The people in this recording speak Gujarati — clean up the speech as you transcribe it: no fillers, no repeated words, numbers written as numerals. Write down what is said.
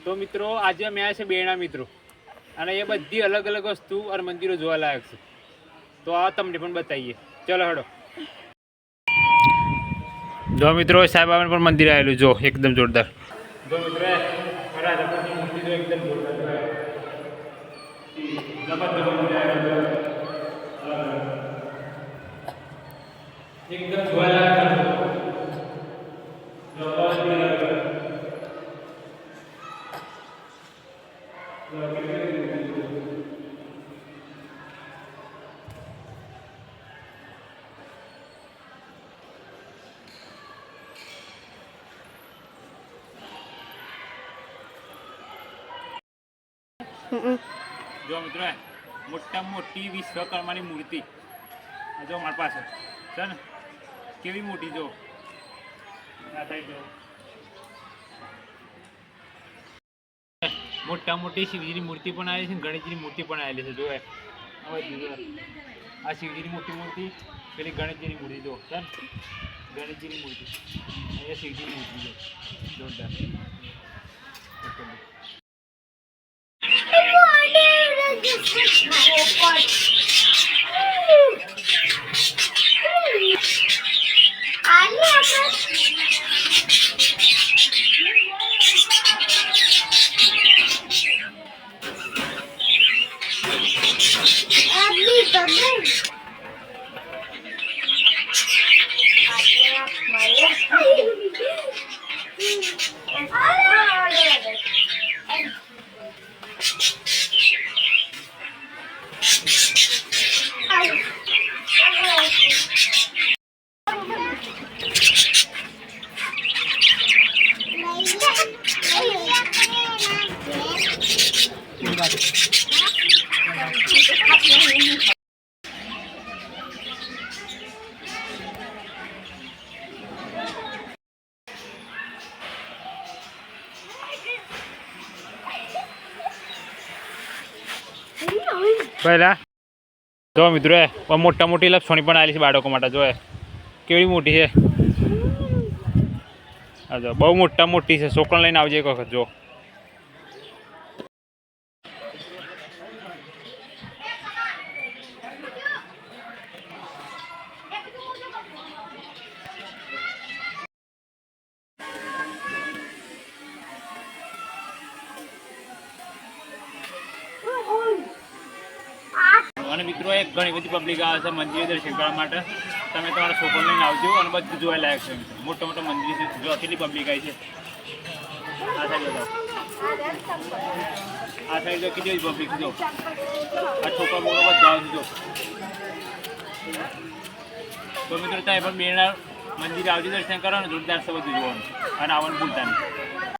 તો મિત્રો આજે અમે આવ્યા છે બેના મિત્રો, અને એ બધી અલગ અલગ વસ્તુ અને મંદિરો જોવા લાયક છે. તો આ તમને પણ બતાવીએ. ચલો હડો. જો મિત્રો સાંઈબાબાનું પણ મંદિર આવેલું, જો એકદમ જોરદાર. જો મિત્રો મૂર્તિ તો એકદમ જોરદાર એકદમ જોવાલાયક. જો મિત્રો મોટામાં મોટી વિશ્વકર્માની મૂર્તિ જો મારી પાસે છે ને, કેવી મોટી. જો આ સાઈડ જો મોટા મોટી શિવજીની મૂર્તિ પણ આવેલી છે, ગણેશજીની મૂર્તિ પણ આવેલી છે. જો આ શિવજીની મોટી મૂર્તિ, પેલી ગણેશજીની મૂર્તિ. જો છે ને ગણેશજીની મૂર્તિ, અહીંયા શિવજીની મૂર્તિ. જો જોરદાર. પહેલા જો મિત્રો મોટા મોટી લપસણી પણ આવેલી છે બાળકો માટે. જો કેવી મોટી છે. હા જો બહુ મોટી છે. છોકરા લઈને આવજે એક વખત. જો અને મિત્રો એક ઘણી બધી પબ્લિક આવે છે મંદિર દર્શન કરવા માટે. તમે તમારા છોકરો લઈને આવજો અને બધું જોવા લાયક છે. મોટા મોટા મંદિર છે. જો કેટલી પબ્લિક આવી છે. આ સાઈડ બતાવો. આ સાઈડ જો કેટલી પબ્લિક. જો આ છોકરા બોકરા બધા આવે છે. જો તો મિત્રો ત્યાં પણ બેના મંદિર આવજો, દર્શન કરો ને જોરદાર છે બધું જોવાનું. અને આવવાનું ભૂલતા નહીં.